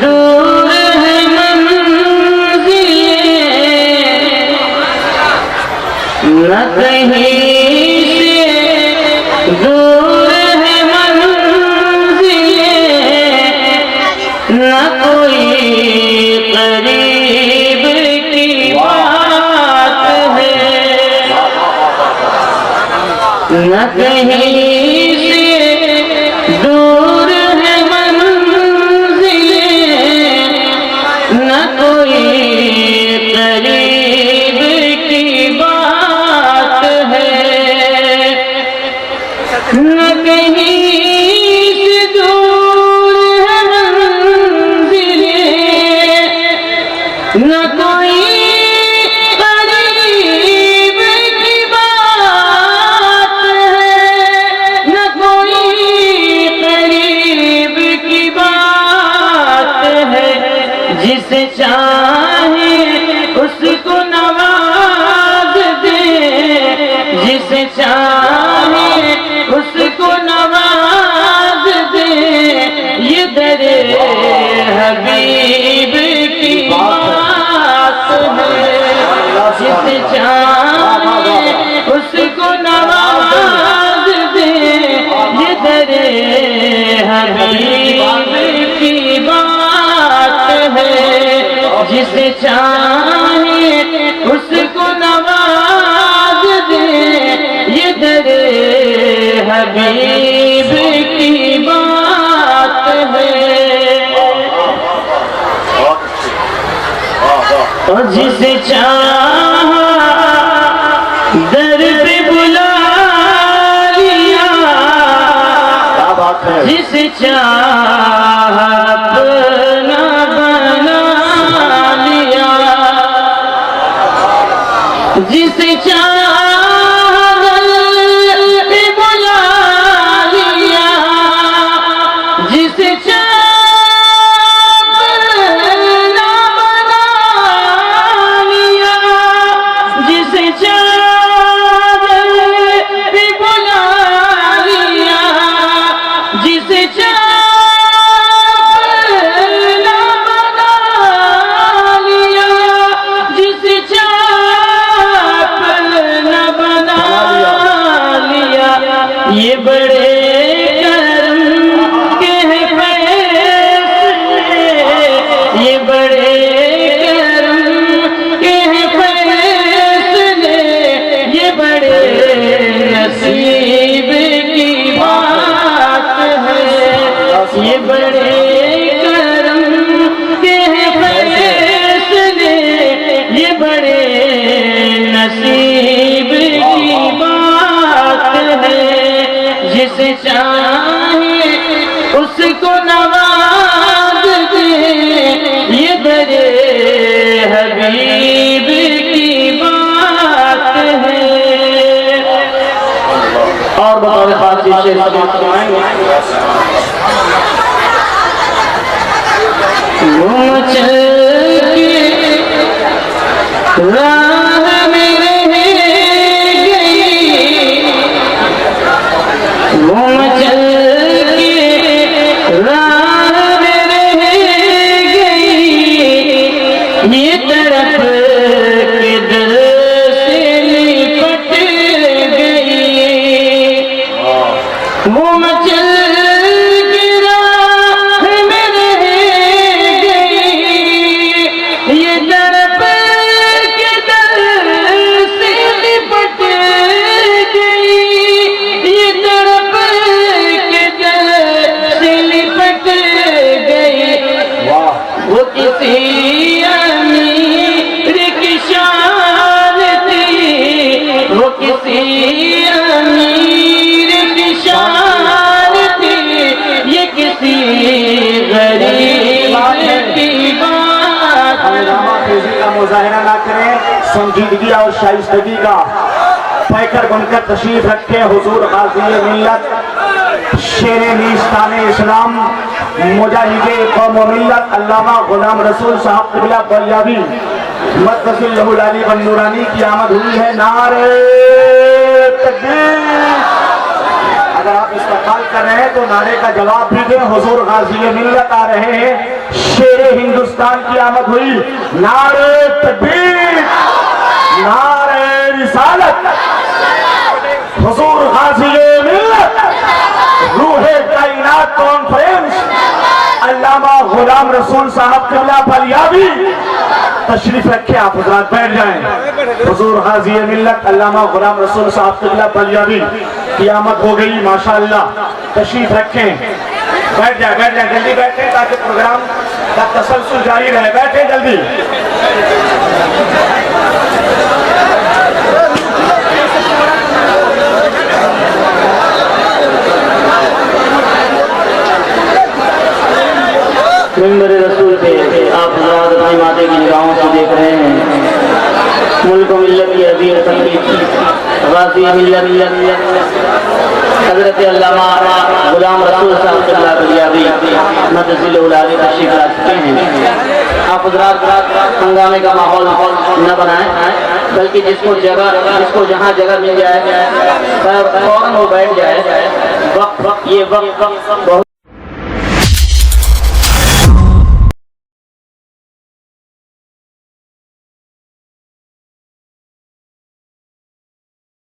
دور ہے منزلیں نہ کہیں سے دور ہے منزلیں نہ کوئی قریب کی بات ہے نہ کہیں سے دور ہے منزلیں نہ کوئی قریب کی بات ہے نہ کہیں سے دور ہے منزلیں نہ کوئی قریب کی بات ہے نہ کوئی قریب کی بات ہے جسے چاہے اس کو نواز دے جسے چاہے اس کو نواز دے یہ در حبیب کی بات ہے جسے چاہے اس کو نواز دے یہ در حبیب کی بات ہے جسے چاہے اس کو نواز دے یہ در حبیب کی بات ہے اور جسے چاہا در پہ بلا لیا جسے چاہا اپنا بنا لیا جسے چاہا در پہ بلا لیا جسے چاہا اپنا بنا لیا جسے چاہا در پہ بلا لیا جسے چاہا اپنا بنا لیا جسے چاہا اپنا بنا لیا یہ بڑے کرم کے ہیں فیصلے یہ بڑے کرم کے ہیں فیصلے یہ بڑے نصیب کی بات ہے یہ بڑے کرم کے ہیں فیصلے یہ بڑے نصیب کی بات ہے جسے چاہے اس کو نواز دے یہ در حبیب کی بات ہے اور بطور خاصی شیخ سماعت فرمائیں گے وہ چل کے راہ میں رہ گئی وہ چل کے راہ میں رہ گئی یہ طرف کے دل سے لپٹ گئی وہ چل کے راہ میں رہ گئی یہ طرف کے دل سے لپٹ گئی یہ طرف کے دل سے لپٹ گئی وہ کسی امیر کی شان تھی وہ کسی امیر کی شان تھی یہ کسی غریب کی بات تیزی کا مظاہرہ نہ کریں سنجیدگی اور شائستگی کا پیکر بن کر تشریف رکھیں حضور غازی ملت شیر نیستان اسلام مجاہد قوم و ملت علامہ غلام رسول صاحب قبلہ بریلوی مقدس اللہ العلی والنورانی کی آمد ہوئی ہے نعرہ تکبیر اگر آپ اس استقبال کر رہے ہیں تو نعرے کا جواب بھی دیں. حضور غازی ملت آ رہے ہیں. شیر ہندوستان کی آمد ہوئی. نعرے تکبیر، نعرے رسالت. حضور غازی ملت روح کائنات کانفرنس علامہ غلام رسول صاحب قبلہ بلیابی تشریف رکھے. آپ حضرات بیٹھ جائیں. حضور غازی ملت علامہ غلام رسول صاحب قبلہ بلیابی کی آمد ہو گئی. ماشاءاللہ تشریف رکھیں. بیٹھ جائیں جلدی بیٹھیں تاکہ پروگرام کا تسلسل جاری رہے. بیٹھیں جلدی. منبر رسول پہ آپ حضرات اپنی ماتے کی نگاہوں سے دیکھ رہے ہیں ملک و ملت کی عظیم تنقید غازی ملت حضرت علامہ غلام رسول صاحب قبلہ بلیابی مدذل العالی تشریف لا چکے ہیں. آپ حضرات ہنگامے کا ماحول نہ بنائیں بلکہ جس کو جہاں جگہ مل جائے فوراً وہ بیٹھ جائے. وقت یہ وقت